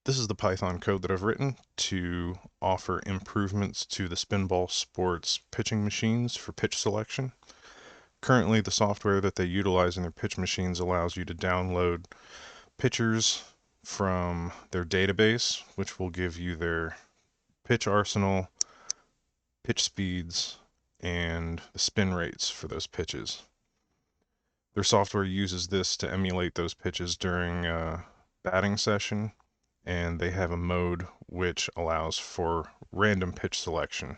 This is the Python code that I've written to offer improvements to the SpinBall Sports pitching machines for pitch selection. Currently, the software that they utilize in their pitch machines allows you to download pitchers from their database, which will give you their pitch arsenal, pitch speeds, and the spin rates for those pitches. Their software uses this to emulate those pitches during a batting session, and they have a mode which allows for random pitch selection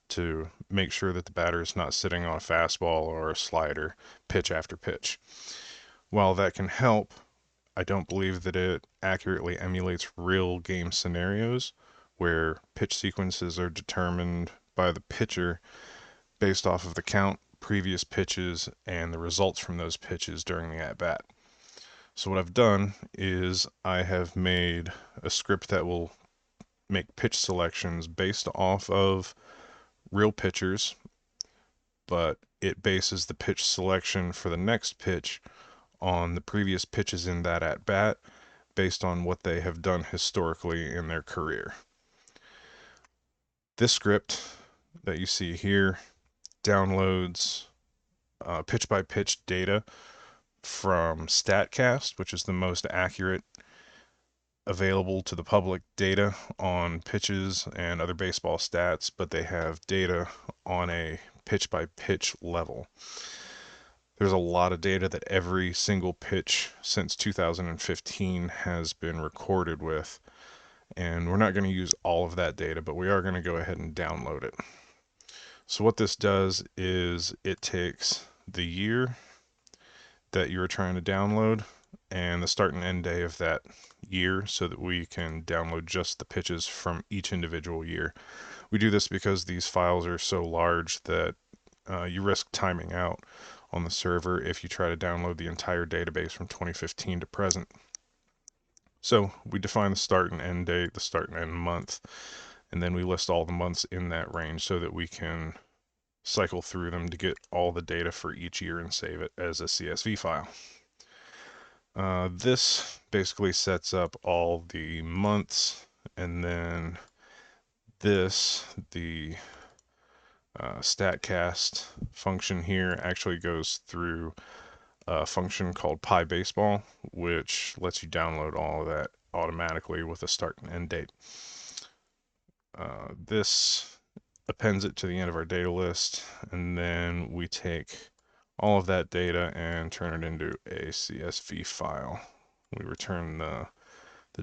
to make sure that the batter is not sitting on a fastball or a slider pitch after pitch. While that can help, I don't believe that it accurately emulates real game scenarios where pitch sequences are determined by the pitcher based off of the count, previous pitches, and the results from those pitches during the at bat. So what I've done is I have made a script that will make pitch selections based off of real pitchers, but it bases the pitch selection for the next pitch on the previous pitches in that at bat based on what they have done historically in their career. This script that you see here downloads pitch by pitch data from StatCast, which is the most accurate available to the public data on pitches and other baseball stats, but they have data on a pitch by pitch level. There's a lot of data that every single pitch since 2015 has been recorded with, and we're not going to use all of that data, but we are going to go ahead and download it. So what this does is it takes the year that you were trying to download and the start and end day of that year so that we can download just the pitches from each individual year. We do this because these files are so large that you risk timing out on the server if you try to download the entire database from 2015 to present. So we define the start and end date, the start and end month, and then we list all the months in that range so that we can cycle through them to get all the data for each year and save it as a CSV file. This basically sets up all the months, and then the StatCast function here actually goes through a function called PyBaseball, which lets you download all of that automatically with a start and end date. This appends it to the end of our data list, and then we take all of that data and turn it into a CSV file. We return the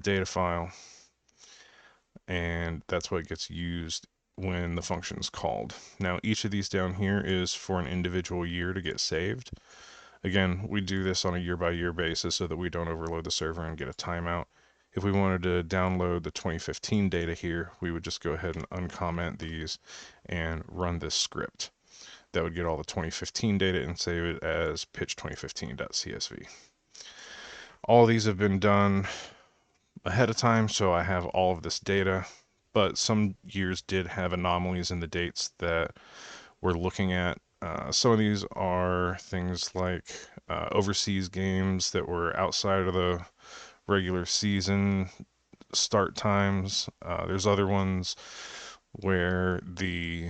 data file, and that's what gets used when the function is called. Now, each of these down here is for an individual year to get saved. Again, we do this on a year-by-year basis so that we don't overload the server and get a timeout. If we wanted to download the 2015 data here, we would just go ahead and uncomment these and run this script. That would get all the 2015 data and save it as pitch2015.csv. All of these have been done ahead of time, so I have all of this data, but some years did have anomalies in the dates that we're looking at. Some of these are things like overseas games that were outside of the regular season start times. There's other ones where the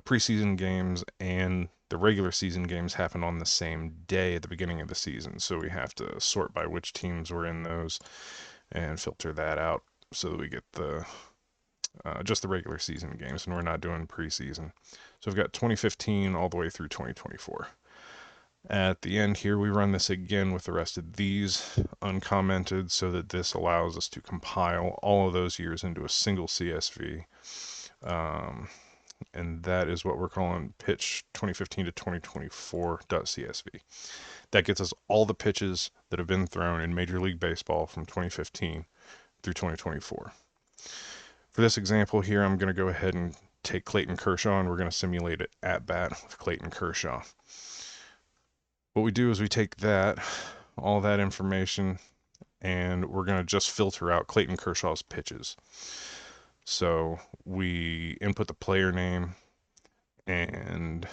preseason games and the regular season games happen on the same day at the beginning of the season. So we have to sort by which teams were in those and filter that out so that we get the just the regular season games, and we're not doing preseason. So we've got 2015 all the way through 2024. At the end here, we run this again with the rest of these uncommented so that this allows us to compile all of those years into a single CSV. And that is what we're calling pitch 2015 to 2024.csv. That gets us all the pitches that have been thrown in Major League Baseball from 2015 through 2024. For this example here, I'm going to go ahead and take Clayton Kershaw, and we're going to simulate it at bat with Clayton Kershaw. What we do is we take that, all that information, and we're going to just filter out Clayton Kershaw's pitches. So we input the player name and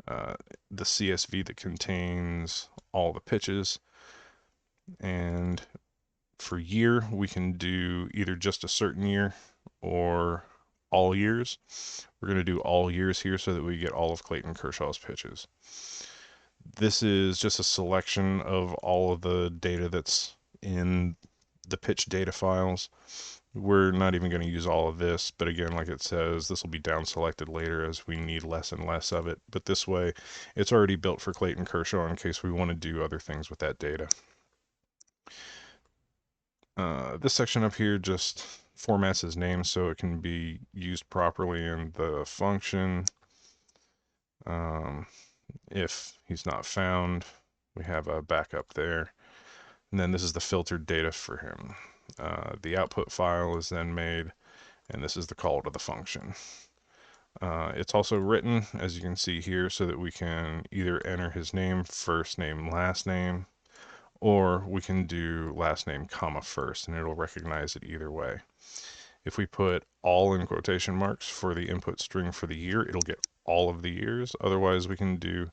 the CSV that contains all the pitches, and For year, we can do either just a certain year or all years. We're going to do all years here so that we get all of Clayton Kershaw's pitches. This is just a selection of all of the data that's in the pitch data files. We're not even going to use all of this, but again, like it says, this will be down selected later as we need less and less of it. But this way, it's already built for Clayton Kershaw in case we want to do other things with that data. This section up here just formats his name so it can be used properly in the function. If he's not found, we have a backup there. And then this is the filtered data for him. The output file is then made, and this is the call to the function. It's also written, as you can see here, so that we can either enter his name, first name, last name, or we can do last name, comma, first, and it'll recognize it either way. If we put all in quotation marks for the input string for the year, it'll get all of the years. Otherwise, we can do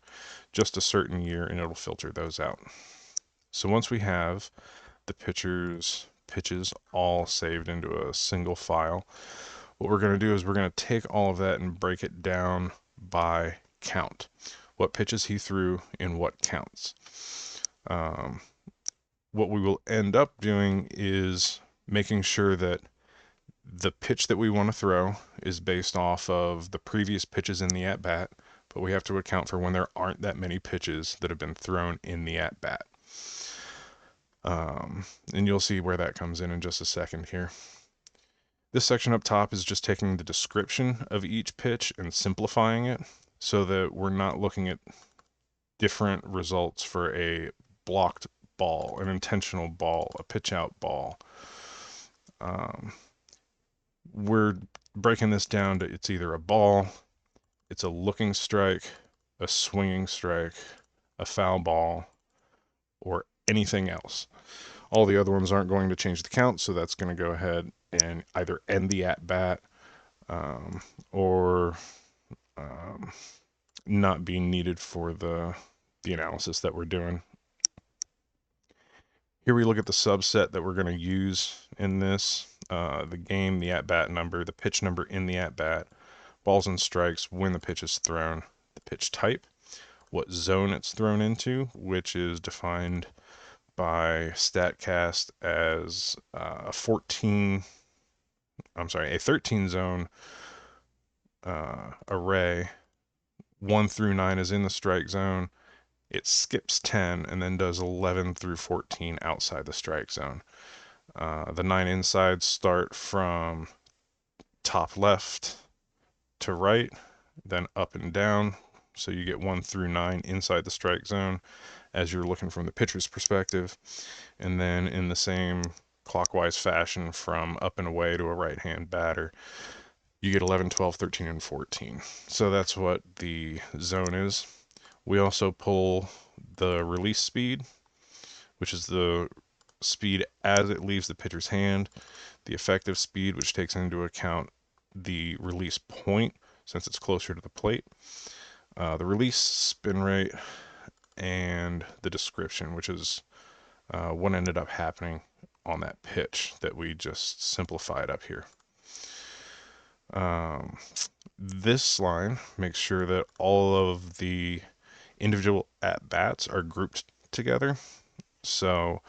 just a certain year and it'll filter those out. So once we have the pitches all saved into a single file, what we're going to do is we're going to take all of that and break it down by count. What pitches he threw in what counts. What we will end up doing is making sure that the pitch that we want to throw is based off of the previous pitches in the at-bat, but we have to account for when there aren't that many pitches that have been thrown in the at-bat. And you'll see where that comes in just a second here. This section up top is just taking the description of each pitch and simplifying it so that we're not looking at different results for a blocked ball, an intentional ball, a pitch out ball. We're breaking this down to it's either a ball, it's a looking strike, a swinging strike, a foul ball, or anything else. All the other ones aren't going to change the count, so that's going to go ahead and either end the at-bat or not be needed for the analysis that we're doing. Here we look at the subset that we're going to use in this, the game, the at-bat number, the pitch number in the at-bat, balls and strikes when the pitch is thrown, the pitch type, what zone it's thrown into, which is defined by StatCast as a 13 zone array. 1 through 9 is in the strike zone. It skips 10 and then does 11 through 14 outside the strike zone. The 9 insides start from top left to right, then up and down. So you get 1 through 9 inside the strike zone as you're looking from the pitcher's perspective. And then in the same clockwise fashion from up and away to a right-hand batter, you get 11, 12, 13, and 14. So that's what the zone is. We also pull the release speed, which is the speed as it leaves the pitcher's hand, the effective speed, which takes into account the release point since it's closer to the plate, the release spin rate, and the description, which is what ended up happening on that pitch that we just simplified up here. This line makes sure that all of the individual at-bats are grouped together. So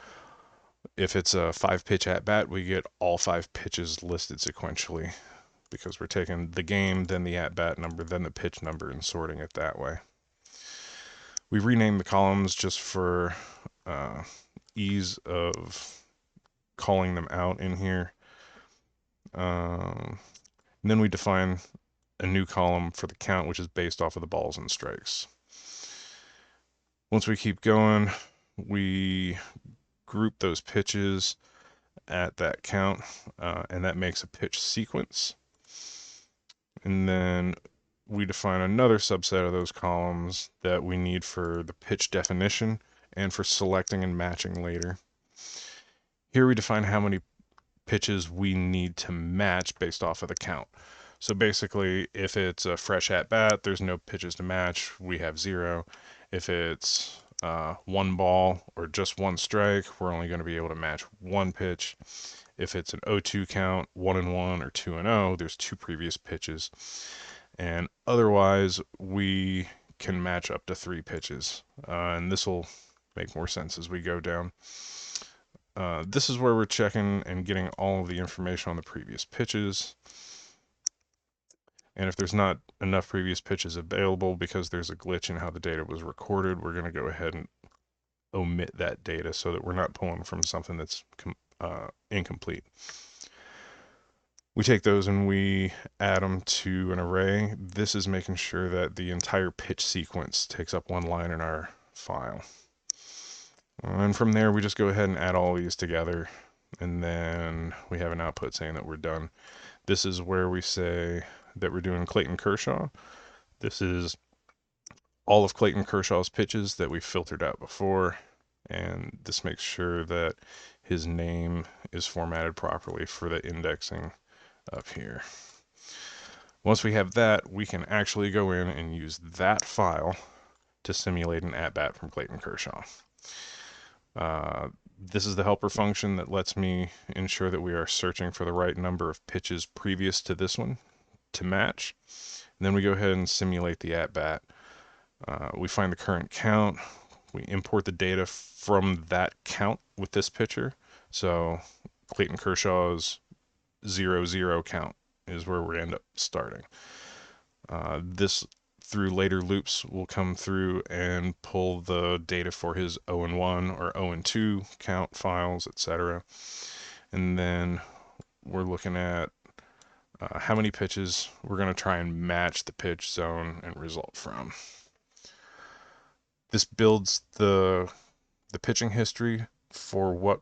if it's a 5-pitch at-bat, we get all 5 pitches listed sequentially because we're taking the game, then the at-bat number, then the pitch number, and sorting it that way. We renamed the columns just for ease of calling them out in here. And then we define a new column for the count, which is based off of the balls and strikes. Once we keep going, we group those pitches at that count, and that makes a pitch sequence. And then we define another subset of those columns that we need for the pitch definition and for selecting and matching later. Here we define how many pitches we need to match based off of the count. So basically, if it's a fresh at bat, there's no pitches to match, we have 0. If it's one ball or just one strike, we're only going to be able to match one pitch. If it's an 0-2 count, 1-1 or 2-0, there's two previous pitches. And otherwise, we can match up to three pitches. And this will make more sense as we go down. This is where we're checking and getting all of the information on the previous pitches. And if there's not enough previous pitches available because there's a glitch in how the data was recorded, we're going to go ahead and omit that data so that we're not pulling from something that's incomplete. We take those and we add them to an array. This is making sure that the entire pitch sequence takes up one line in our file. And from there, we just go ahead and add all these together, and then we have an output saying that we're done. This is where we say that we're doing Clayton Kershaw. This is all of Clayton Kershaw's pitches that we filtered out before, and this makes sure that his name is formatted properly for the indexing up here. Once we have that, we can actually go in and use that file to simulate an at-bat from Clayton Kershaw. This is the helper function that lets me ensure that we are searching for the right number of pitches previous to this one to match. And then we go ahead and simulate the at-bat. We find the current count. We import the data from that count with this pitcher. So Clayton Kershaw's 0-0 count is where we end up starting. This through later loops will come through and pull the data for his 0-1 or 0-2 count files, etc. And then we're looking at how many pitches we're going to try and match the pitch zone and result from. This builds the pitching history for what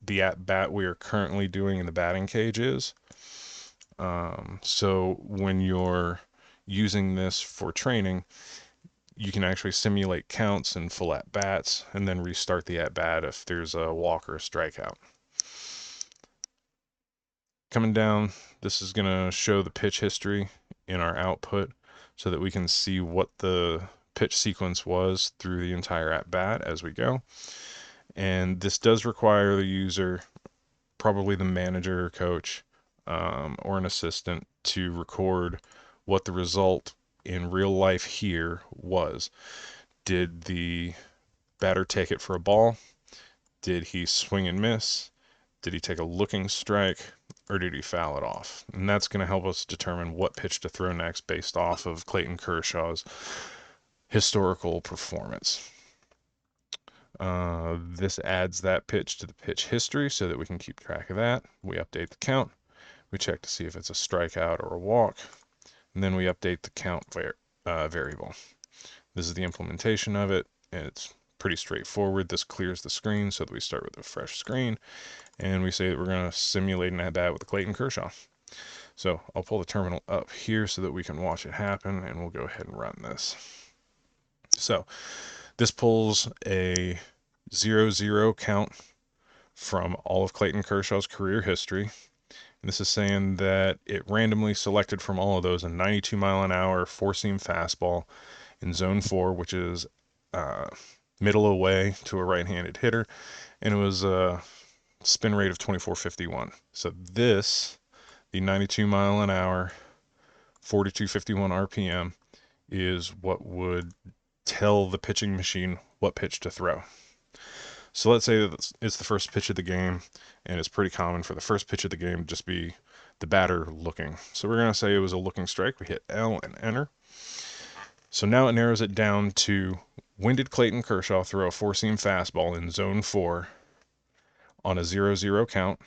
the at-bat we are currently doing in the batting cage is. So when you're using this for training, you can actually simulate counts and full at-bats and then restart the at-bat if there's a walk or a strikeout. Coming down, this is going to show the pitch history in our output so that we can see what the pitch sequence was through the entire at-bat as we go. And this does require the user, probably the manager or coach, or an assistant, to record what the result in real life here was. Did the batter take it for a ball? Did he swing and miss? Did he take a looking strike? Or did he foul it off? And that's going to help us determine what pitch to throw next based off of Clayton Kershaw's historical performance. This adds that pitch to the pitch history so that we can keep track of that. We update the count. We check to see if it's a strikeout or a walk. And then we update the count variable. This is the implementation of it, and it's pretty straightforward. This clears the screen so that we start with a fresh screen, and we say that we're going to simulate an at-bat with Clayton Kershaw. So I'll pull the terminal up here so that we can watch it happen, and we'll go ahead and run this. So this pulls a 0-0 count from all of Clayton Kershaw's career history. This is saying that it randomly selected from all of those a 92-mile-an-hour four-seam fastball in zone 4, which is middle away to a right-handed hitter, and it was a spin rate of 2451. So this, the 92-mile-an-hour, 4251 RPM, is what would tell the pitching machine what pitch to throw. So let's say that it's the first pitch of the game, and it's pretty common for the first pitch of the game to just be the batter looking. So we're going to say it was a looking strike. We hit L and enter. So now it narrows it down to when did Clayton Kershaw throw a four-seam fastball in zone 4 on a 0-0 count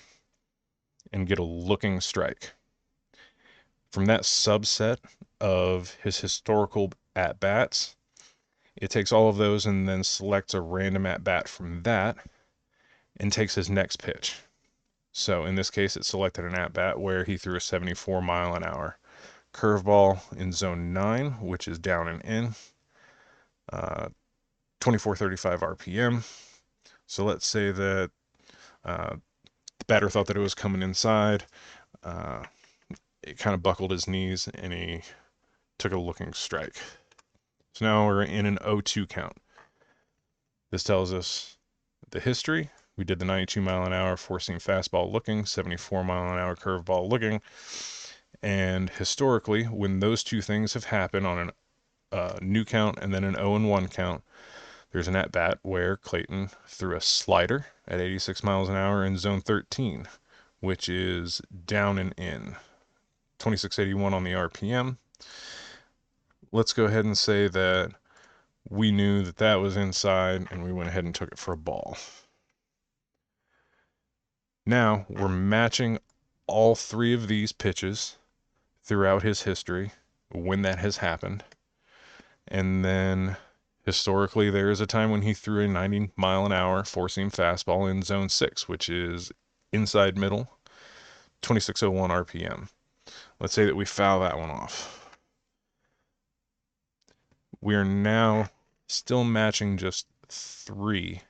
and get a looking strike. From that subset of his historical at-bats, it takes all of those and then selects a random at-bat from that and takes his next pitch. So in this case, it selected an at-bat where he threw a 74-mile-an-hour curveball in zone 9, which is down and in, 2435 RPM. So let's say that the batter thought that it was coming inside. It kind of buckled his knees and he took a looking strike. So now we're in an 0-2 count. This tells us the history. We did the 92 mile an hour four seam fastball looking, 74 mile an hour curveball looking. And historically, when those two things have happened on a new count and then an 0-1 count, there's an at bat where Clayton threw a slider at 86 miles an hour in zone 13, which is down and in. 2681 on the RPM. Let's go ahead and say that we knew that that was inside and we went ahead and took it for a ball. Now we're matching all three of these pitches throughout his history when that has happened. And then historically, there is a time when he threw a 90 mile an hour four seam fastball in zone 6, which is inside middle, 2601 RPM. Let's say that we foul that one off. We are now still matching just 3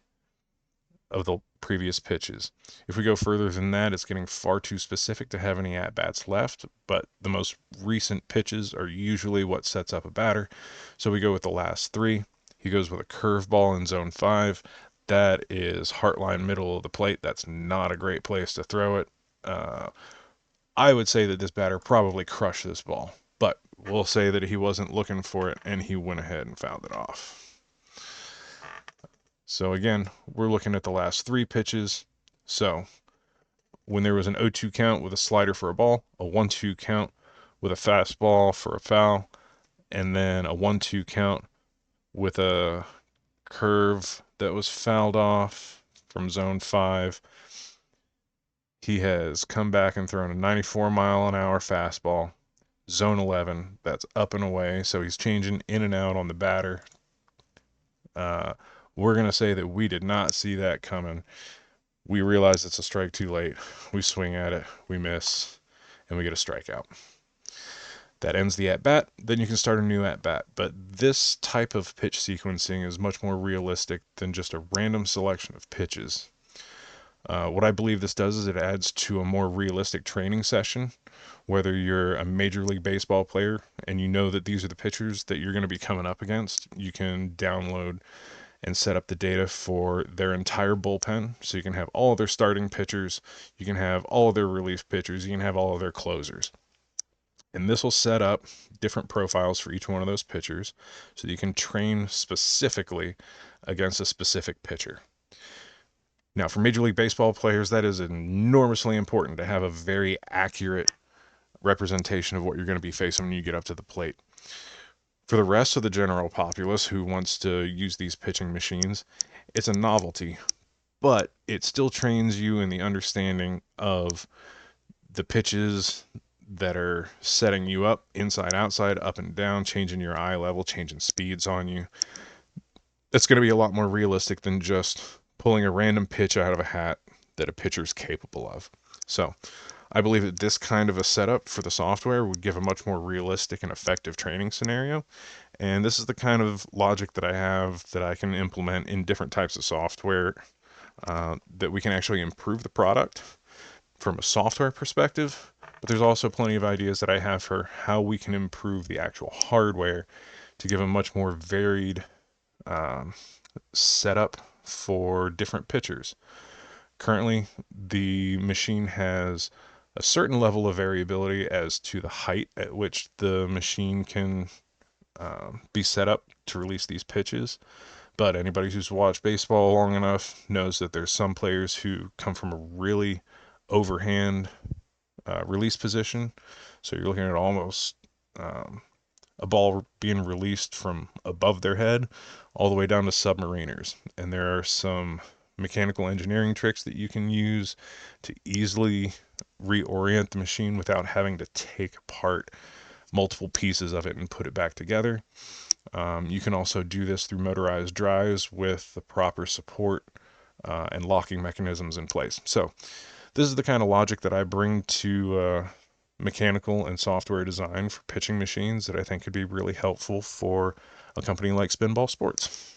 of the previous pitches. If we go further than that, it's getting far too specific to have any at-bats left, but the most recent pitches are usually what sets up a batter. So we go with the last 3. He goes with a curveball in zone 5. That is heartline middle of the plate. That's not a great place to throw it. I would say that this batter probably crushed this ball, but we'll say that he wasn't looking for it and he went ahead and fouled it off. So again, we're looking at the last 3 pitches. So when there was an 0-2 count with a slider for a ball, a 1-2 count with a fastball for a foul, and then a 1-2 count with a curve that was fouled off from zone 5, he has come back and thrown a 94 mile an hour fastball, zone 11, that's up and away, so he's changing in and out on the batter. We're going to say that we did not see that coming. We realize it's a strike too late. We swing at it, we miss, and we get a strikeout. That ends the at-bat. Then you can start a new at-bat. But this type of pitch sequencing is much more realistic than just a random selection of pitches. What I believe this does is it adds to a more realistic training session. Whether you're a Major League Baseball player and you know that these are the pitchers that you're going to be coming up against, you can download and set up the data for their entire bullpen. So you can have all of their starting pitchers, you can have all of their relief pitchers, you can have all of their closers. And this will set up different profiles for each one of those pitchers so that you can train specifically against a specific pitcher. Now, for Major League Baseball players, that is enormously important to have a very accurate representation of what you're going to be facing when you get up to the plate. For the rest of the general populace who wants to use these pitching machines, it's a novelty, but it still trains you in the understanding of the pitches that are setting you up, inside, outside, up and down, changing your eye level, changing speeds on you. It's going to be a lot more realistic than just pulling a random pitch out of a hat that a pitcher's capable of. So I believe that this kind of a setup for the software would give a much more realistic and effective training scenario. And this is the kind of logic that I have that I can implement in different types of software that we can actually improve the product from a software perspective. But there's also plenty of ideas that I have for how we can improve the actual hardware to give a much more varied setup for different pitchers. Currently, the machine has a certain level of variability as to the height at which the machine can be set up to release these pitches. But anybody who's watched baseball long enough knows that there's some players who come from a really overhand release position. So you're looking at almost a ball being released from above their head all the way down to submariners. And there are some mechanical engineering tricks that you can use to easily reorient the machine without having to take apart multiple pieces of it and put it back together. You can also do this through motorized drives with the proper support and locking mechanisms in place. So this is the kind of logic that I bring to mechanical and software design for pitching machines that I think could be really helpful for a company like SpinBall Sports.